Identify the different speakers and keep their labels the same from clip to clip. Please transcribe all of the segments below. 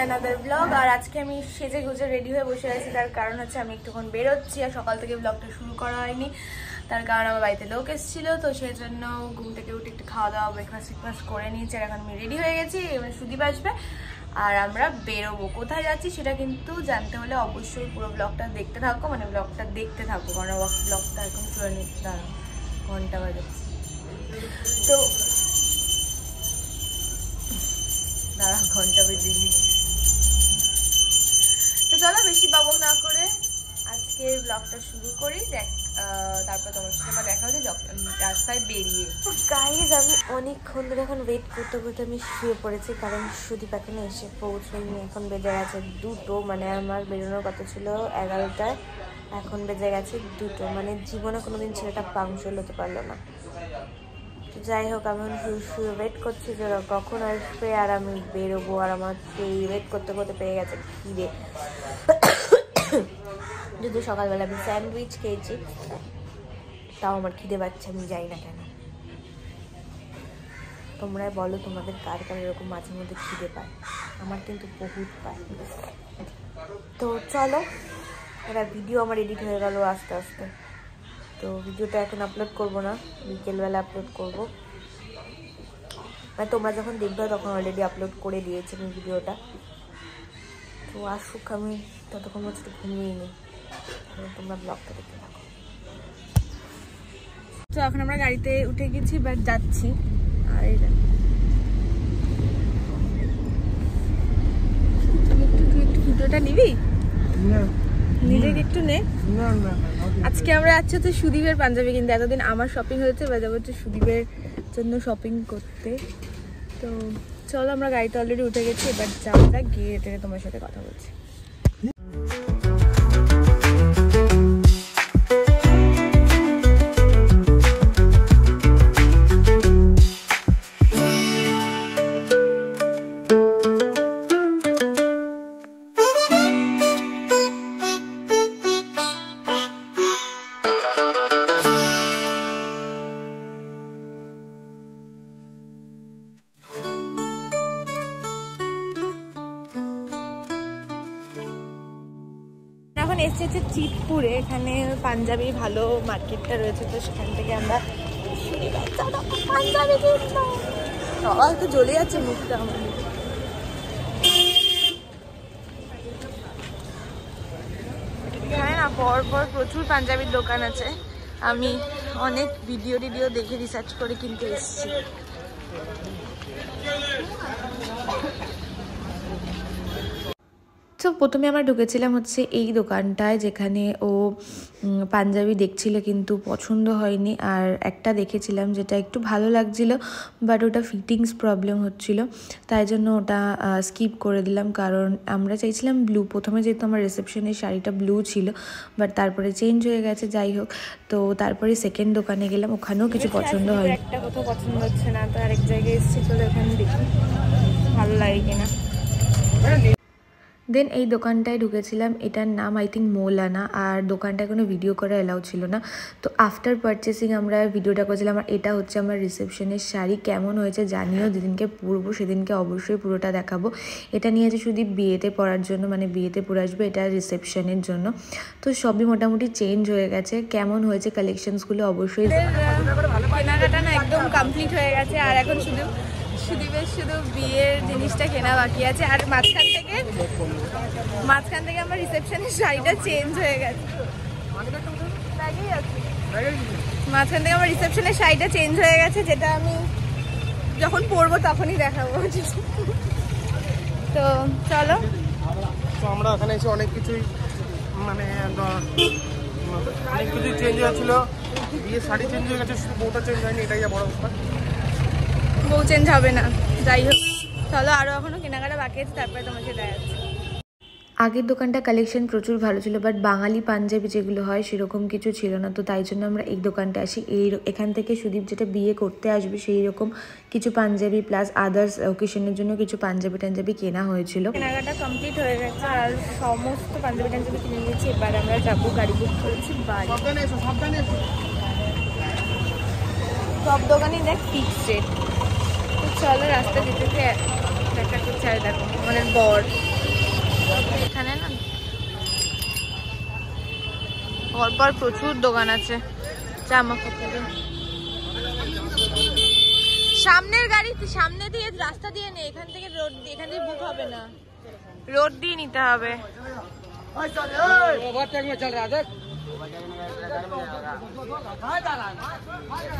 Speaker 1: Another blog. আর আজকে আমি সেজে গুজে রেডি হয়ে বসে আছি, তার কারণ হচ্ছে আমি একটুক্ষণ বেরোচ্ছি। আর সকাল থেকে ব্লগটা শুরু করা হয়নি, তার কারণ আমার বাড়িতে লোক এসেছিলো, তো সেই জন্য ঘুম থেকে উঠে একটু খাওয়া দাওয়া ব্রেকফাস্ট করে নিয়েছি। আর এখন আমি রেডি হয়ে গেছি, এবার সুদীপ আসবে আর আমরা বেরোবো। কোথায় যাচ্ছি সেটা কিন্তু জানতে হলে অবশ্যই পুরো ব্লগটা দেখতে থাকো, মানে ব্লগটা দেখতে থাকো, কারণ ব্লগটা এখন শুরু নিয়ে দাঁড়ানো ঘন্টা বাজাচ্ছি। তো দাঁড়া, ঘন্টা বেজে নি। তো চলো বেশি বাবক না করে আজকে ব্লগটা শুরু করি। তারপর তোমার সাথে আমার দেখা হচ্ছে রাস্তায় বেরিয়ে। তো গাইজ, আমি অনেকক্ষণ ধরে এখন ওয়েট করতে করতে আমি শুয়ে পড়েছি, কারণ সুদীপ এখানে এসে পৌঁছয়নি। এখন বেজে গেছে 2টো, মানে আমার বেরোনোর কথা ছিল 11টায়, এখন বেজে গেছে 2টো। মানে জীবনে কোনোদিন ছেলেটা পাংচুয়াল হতে পারলো না। যাই হোক, আমি শুয়ে ওয়েট করছি যে কখন আসবে আর আমি বেরোবো। আর আমার সেই ওয়েট করতে করতে পেয়ে গেছে খিদে। যদি সকালবেলা আমি স্যান্ডউইচ খেয়েছি, তাও আমার খিদে পাচ্ছে, আমি যাই না কেন। তোমরা বলো তোমাদের কার কার এরকম মাঝে মধ্যে খিদে পায়, আমার কিন্তু বহুত পায়। তো চলো, এবার ভিডিও আমার এডিট হয়ে গেল আস্তে আস্তে। তো ভিডিওটা এখন আপলোড করব না, বিকেলবেলা আপলোড করব। মানে তোমরা যখন দেখবে তখন অলরেডি আপলোড করে দিয়েছি আমি ভিডিওটা। তো আসুক, আমি ততক্ষণ হচ্ছে ঘুমিয়ে নিই, তোমরা ব্লগটা দেখতে থাকো। তো এখন আমরা গাড়িতে উঠে গেছি, বাট যাচ্ছি। আর এটা ভিডিওটা নিবি? নিজে একটু নে। আজকে আমরা যাচ্ছি হচ্ছে সুদীপের পাঞ্জাবি কিনতে। এতদিন আমার শপিং হয়েছে, বা যাবো হচ্ছে সুদীপের জন্য শপিং করতে। তো চলো, আমরা গাড়িতে অলরেডি উঠে গেছি, এবার যাবো গিয়ে তোমার সাথে কথা বলছি। এখন এসেছে চিতপুরে, এখানে পাঞ্জাবি ভালো মার্কেটটা রয়েছে, তো সেখান থেকে আমরা পাঞ্জাবি কিনবো। তো জ্বলে যাচ্ছে মুখটা আমার। এখানে না পর পর প্রচুর পাঞ্জাবির দোকান আছে। আমি অনেক ভিডিও দেখে রিসার্চ করে কিনতে এসেছি। তো প্রথমে আমরা ঢুকেছিলাম হচ্ছে এই দোকানটায়, যেখানে ও পাঞ্জাবি দেখছিল কিন্তু পছন্দ হয়নি। আর একটা দেখেছিলাম যেটা একটু ভালো লাগছিল, বাট ওটা ফিটিংস প্রবলেম হচ্ছিল, তাই জন্য ওটা স্কিপ করে দিলাম। কারণ আমরা চাইছিলাম ব্লু, প্রথমে যেহেতু আমার রিসেপশনের শাড়িটা ব্লু ছিল, বাট তারপরে চেঞ্জ হয়ে গেছে। যাই হোক, তো তারপরে সেকেন্ড দোকানে গেলাম, ওখানেও কিছু পছন্দ হয়নি। একটা কোথাও পছন্দ হচ্ছে না, তো আরেক জায়গায় এসেছি, চলো এখানে দেখি ভালো লাগে কিনা। দেন এই দোকানটায় ঢুকেছিলাম, এটার নাম আই থিঙ্ক মৌলানা। আর দোকানটায় কোনো ভিডিও করা এলাউ ছিল না। তো আফটার পারচেসিং আমরা ভিডিওটা করেছিলাম। আর এটা হচ্ছে আমার রিসেপশনের শাড়ি, কেমন হয়েছে জানিও। যেদিনকে পরবো সেদিনকে অবশ্যই পুরোটা দেখাবো। এটা নিয়েছে শুধু বিয়েতে পরার জন্য, মানে বিয়েতে পরে আসবে, এটা রিসেপশনের জন্য। তো সবই মোটামুটি চেঞ্জ হয়ে গেছে। কেমন হয়েছে কালেকশনসগুলো অবশ্যই। কেনাকাটা না একদম কমপ্লিট হয়ে গেছে, আর এখন সুদীপের শুধু বিয়ের জিনিসটা কেনা বাকি আছে। আর মাঝখান থেকে আমার রিসেপশনের শাড়িটা চেঞ্জ হয়ে গেছে। মাঝখান থেকে আমার রিসেপশনের শাড়িটা চেঞ্জ হয়ে গেছে, যেটা আমি যখন পরবো তখনই দেখাবো। তো চলো,
Speaker 2: তো আমরা এখানে এসে অনেক কিছুই মানে অনেক কিছুই চেঞ্জ হয়েছিল। বিয়ের শাড়ি চেঞ্জ হয়ে গেছে, শুধু বউটা চেঞ্জ হয়নি, এটাই বড় ব্যাপার।
Speaker 1: বউ চেঞ্জ হবে না। যাই হোক, চলো আরও এখনও কেনাকাটা বাকি আছে, তারপরে তোমাকে দেখা যাচ্ছে। আগের দোকানটা কালেকশন প্রচুর ভালো ছিল, বাট বাঙালি পাঞ্জাবি যেগুলো হয় সেরকম কিছু ছিল না। তো তাই জন্য আমরা এই দোকানটা আসি। এখান থেকে সুদীপ যেটা বিয়ে করতে আসবে সেই রকম কিছু পাঞ্জাবি প্লাস আদার্স ওকেশনের জন্য কিছু পাঞ্জাবি টাঞ্জাবি কেনা হয়েছিল। কেনাকাটা কমপ্লিট হয়ে গেছে, আর সমস্ত পাঞ্জাবি টাঞ্জাবি কিনে নিয়েছি। এবার আমরা যাবো, গাড়ি বুক করেছি বাড়ি। সব দোকানই দেখ ফিক্স রেট। তো চলো, রাস্তা যেতে দেখা করছে। আর দেখো আমাদের বর পরপর প্রচুর দোকান আছে জামা কাপড়ের। সামনের গাড়ি সামনে দিয়ে রাস্তা দিয়ে নেই, এখান থেকে রোড, এখান থেকে বুক হবে না, রোড দিয়ে নিতে হবে।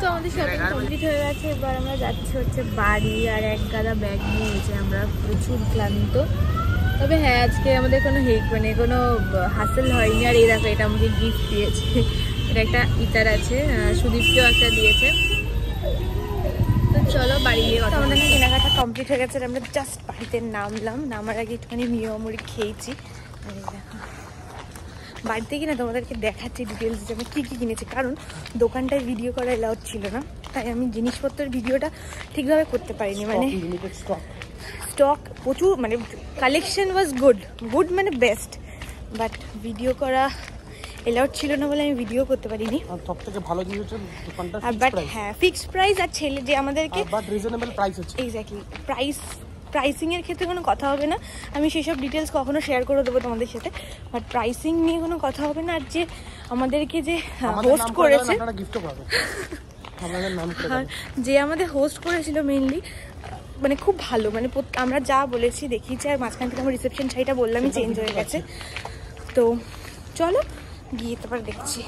Speaker 1: তো আমাদের শপিং কমপ্লিট হয়ে গেছে, এবার আমরা যাচ্ছি হচ্ছে বাড়ি। আর এক গাদা ব্যাগ নিয়ে এসে আমরা প্রচুর ক্লান্ত। তবে হ্যাঁ, আজকে আমাদের কোনো মানে কোনো হাসেল হয়নি। আর এই দেখো, এটা আমাকে গিফট দিয়েছে, এটা একটা ইটার আছে, সুদীপকেও একটা দিয়েছে। তো চলো বাড়ি গিয়ে কথা। আমাদের কেনাকাটা কমপ্লিট হয়ে গেছে, আমরা জাস্ট বাড়িতে নামার আগে একটুখানি মিয়মুড়ি খেয়েছি। বাড়িতে কিনা তোমাদেরকে দেখাচ্ছি ডিটেলস যে আমি কী কী কিনেছি, কারণ দোকানটায় ভিডিও করা এলাউড ছিল না, তাই আমি জিনিসপত্রের ভিডিওটা ঠিকভাবে করতে পারিনি। মানে স্টক প্রচুর, মানে কালেকশন ওয়াজ গুড মানে বেস্ট, বাট ভিডিও করা এলাউড ছিল না বলে আমি ভিডিও করতে পারিনি।
Speaker 2: আর সবথেকে ভালো জিনিস হচ্ছে দোকানটা
Speaker 1: বাট হ্যাঁ, ফিক্সড প্রাইস। আর ছেলে যে আমাদেরকে
Speaker 2: বাট রিজনেবল প্রাইস আছে।
Speaker 1: এক্স্যাক্টলি, প্রাইসিংয়ের ক্ষেত্রে কোনো কথা হবে না, আমি সেসব ডিটেলস কখনো শেয়ার করে দেবো তোমাদের সাথে, বাট প্রাইসিং নিয়ে কোনো কথা হবে না। আর যে আমাদেরকে যে হোস্ট করেছে, যে আমাদের হোস্ট করেছিল মেনলি, মানে খুব ভালো, মানে আমরা যা বলেছি দেখিয়েছি। আর মাঝখান থেকে আমার রিসেপশন শাড়িটা বললামই চেঞ্জ হয়ে গেছে। তো চলো গিয়ে তারপর দেখছি।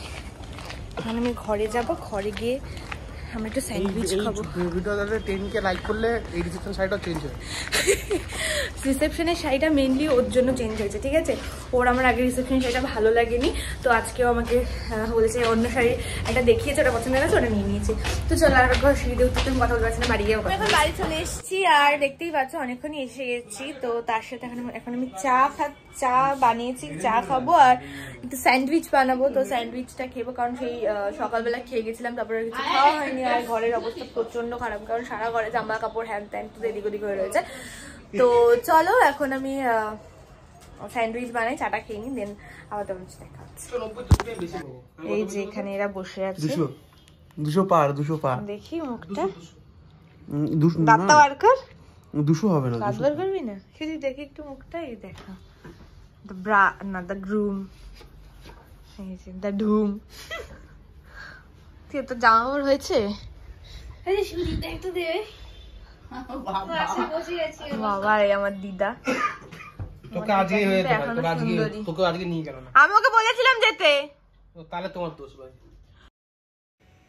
Speaker 1: মানে আমি ঘরে যাব, ঘরে গিয়ে আমরা একটু স্যান্ডউইচ খাবো।
Speaker 2: ভিডিওতে 10K লাইক করলে এই রিসেপশন শাড়িটা চেঞ্জ হয়।
Speaker 1: রিসেপশনের শাড়িটা মেনলি ওর জন্য চেঞ্জ হয়েছে, ঠিক আছে? ওর আমার আগে রিসেপশনের শাড়িটা ভালো লাগেনি, তো আজকেও আমাকে বলেছে অন্য শাড়ি একটা দেখিয়েছে, ওটা পছন্দ হয়েছে, ওটা নিয়ে নিয়েছে। তো চলো, আর ঘর সিঁড়িতে উঠতে তুমি কথা বলতে পারছি না, বাড়ি গিয়ে এখন বাড়ি চলে এসেছি। আর দেখতেই পাচ্ছ অনেকক্ষণই এসে গেছি। তো তার সাথে এখন আমি চা বানিয়েছি, চা খাবো আর একটু স্যান্ডউইচ বানাবো। তো স্যান্ডউইচটা খেবো, কারণ সেই সকালবেলা খেয়ে গেছিলাম, তারপরে কিছু খাওয়া হয়নি। আর ঘরের অবস্থা প্রচন্ড খারাপ, কারণ সারা ঘরে জামা কাপড় হ্যান ত্যান তো এদিক ওদিক হয়ে রয়েছে। তো চলো এখন আমি স্যান্ডউইচ বানাই, চাটা খেয়ে নিই, দেন আবার তোমার দেখা হচ্ছে। এই যে এখানে এরা বসে আছে,
Speaker 2: 200 পার
Speaker 1: দেখি মুখটা, দাঁতটা বার কর।
Speaker 2: 200 হবে না,
Speaker 1: দাঁত বার করবি না? শুধু দেখি একটু মুখটা, এই দেখা, the bra না the groom, এই যে the doom। তুই তো জামা কাপড় হয়েছে, আরে শুধুটা একটু দে বাবা রে আমার দিদা।
Speaker 2: তোকে আজকে হয়েছে, তোকে আজকে নিয়ে গেল না,
Speaker 1: আমি ওকে বলেছিলাম যেতে,
Speaker 2: তাহলে তোমার দোষ ভাই।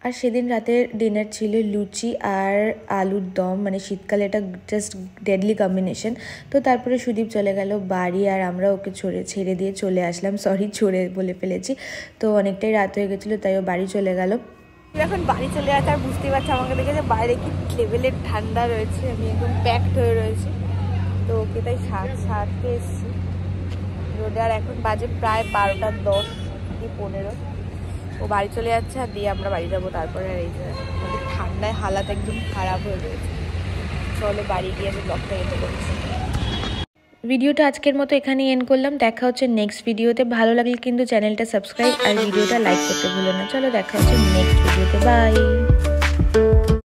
Speaker 1: আর সেদিন রাতের ডিনার ছিল লুচি আর আলুর দম, মানে শীতকালে এটা জাস্ট ডেডলি কম্বিনেশন। তো তারপরে সুদীপ চলে গেল বাড়ি, আর আমরা ওকে ছেড়ে দিয়ে চলে আসলাম, ছড়ে বলে ফেলেছি। তো অনেকটাই রাত হয়ে গেছিলো, তাই ও বাড়ি চলে গেল। এখন বাড়ি চলে আসে, আর বুঝতেই পারছি আমাকে দেখে যে বাইরে কি লেভেলের ঠান্ডা রয়েছে, আমি একদম প্যাকড হয়ে রয়েছি। তো ওকে তাই সারতে এসেছি রোদে। আর এখন বাজে প্রায় 12:10 কি 15। ও বাড়ি চলে যাচ্ছে, আর দিয়ে আমরা বাড়ি যাবো তারপরে। আর এই যে আমাদের ঠান্ডায় হালাত একদম খারাপ হয়ে রয়েছে। চলো বাড়ি গিয়ে আমি ব্লগটা এন্ড করছি। ভিডিওটা আজকের মতো এখানেই এন্ড করলাম, দেখা হচ্ছে নেক্সট ভিডিওতে। ভালো লাগলে কিন্তু চ্যানেলটা সাবস্ক্রাইব আর ভিডিওটা লাইক করতে ভুলো না। চলো দেখা হচ্ছে নেক্সট ভিডিওতে, বাই।